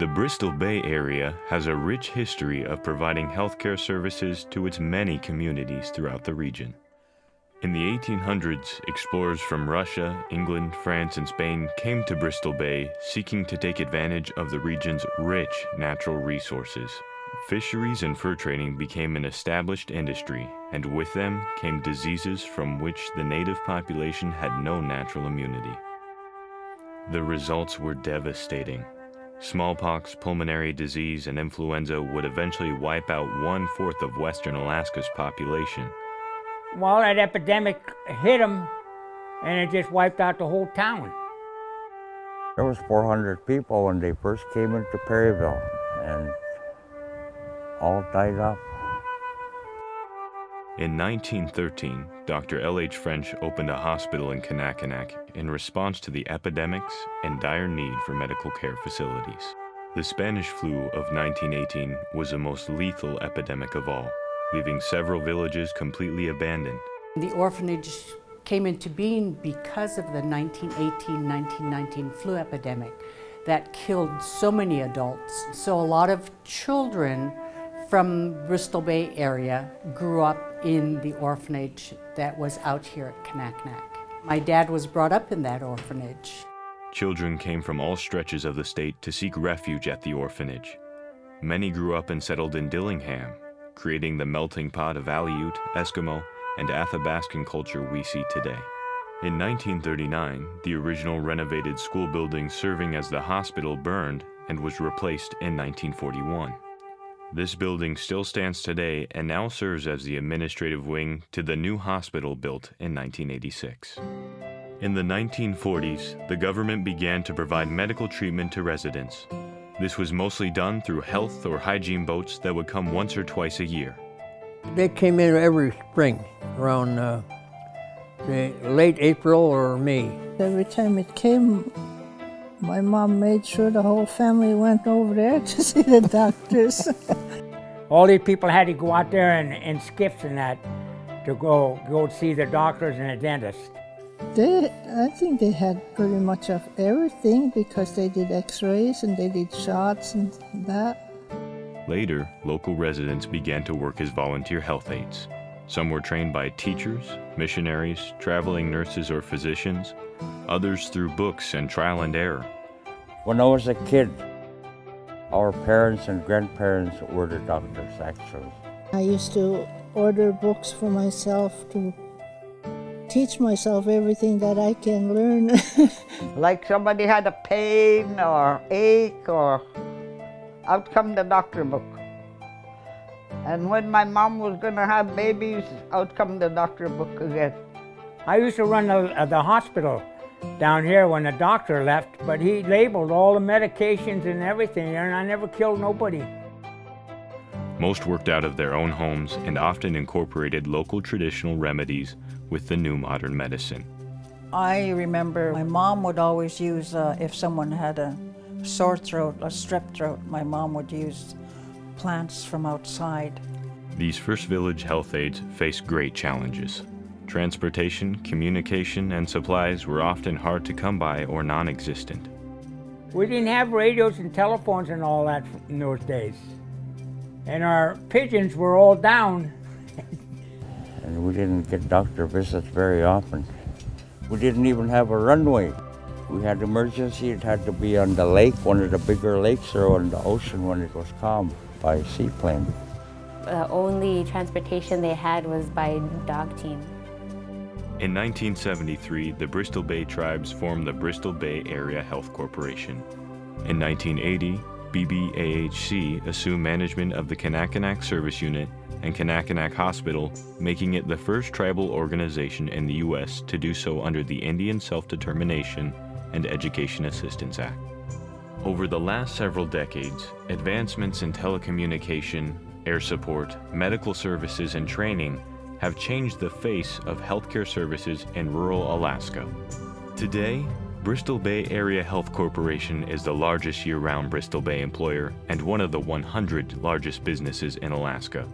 The Bristol Bay area has a rich history of providing healthcare services to its many communities throughout the region. In the 1800s, explorers from Russia, England, France, and Spain came to Bristol Bay seeking to take advantage of the region's rich natural resources. Fisheries and fur trading became an established industry, and with them came diseases from which the native population had no natural immunity. The results were devastating. Smallpox, pulmonary disease, and influenza would eventually wipe out 1/4 of western Alaska's population. Well, that epidemic hit them, and it just wiped out the whole town. There was 400 people when they first came into Perryville, and all died off. In 1913, Dr. L.H. French opened a hospital in Kanakanak in response to the epidemics and dire need for medical care facilities. The Spanish flu of 1918 was the most lethal epidemic of all, leaving several villages completely abandoned. The orphanage came into being because of the 1918-1919 flu epidemic that killed so many adults. So a lot of children from Bristol Bay area grew up in the orphanage that was out here at Kanakanak. My dad was brought up in that orphanage. Children came from all stretches of the state to seek refuge at the orphanage. Many grew up and settled in Dillingham, creating the melting pot of Aleut, Eskimo, and Athabascan culture we see today. In 1939, the original renovated school building serving as the hospital burned and was replaced in 1941. This building still stands today and now serves as the administrative wing to the new hospital built in 1986. In the 1940s, the government began to provide medical treatment to residents. This was mostly done through health or hygiene boats that would come once or twice a year. They came in every spring, around late April or May. Every time it came, my mom made sure the whole family went over there to see the doctors. All these people had to go out there in skiffs and that to go see the doctors and the dentist. I think they had pretty much of everything because they did x-rays and they did shots and that. Later, local residents began to work as volunteer health aides. Some were trained by teachers, missionaries, traveling nurses, or physicians, others through books and trial and error. When I was a kid, our parents and grandparents were the doctors, actually. I used to order books for myself to teach myself everything that I can learn. Like somebody had a pain or ache, or out come the doctor book. And when my mom was going to have babies, out come the doctor book again. I used to run the hospital down here when the doctor left, but he labeled all the medications and everything, and I never killed nobody. Most worked out of their own homes and often incorporated local traditional remedies with the new modern medicine. I remember my mom would always use, if someone had a sore throat, a strep throat, my mom would use plants from outside. These first village health aides faced great challenges. Transportation, communication, and supplies were often hard to come by or non-existent. We didn't have radios and telephones and all that in those days. And our pigeons were all down. And we didn't get doctor visits very often. We didn't even have a runway. We had emergency, it had to be on the lake, one of the bigger lakes, or on the ocean when it was calm, by seaplane. The only transportation they had was by dog team. In 1973, the Bristol Bay tribes formed the Bristol Bay Area Health Corporation. In 1980, BBAHC assumed management of the Kanakanak Service Unit and Kanakanak Hospital, making it the first tribal organization in the U.S. to do so under the Indian Self-Determination and Education Assistance Act. Over the last several decades, advancements in telecommunication, air support, medical services, and training have changed the face of healthcare services in rural Alaska. Today, Bristol Bay Area Health Corporation is the largest year-round Bristol Bay employer and one of the 100 largest businesses in Alaska.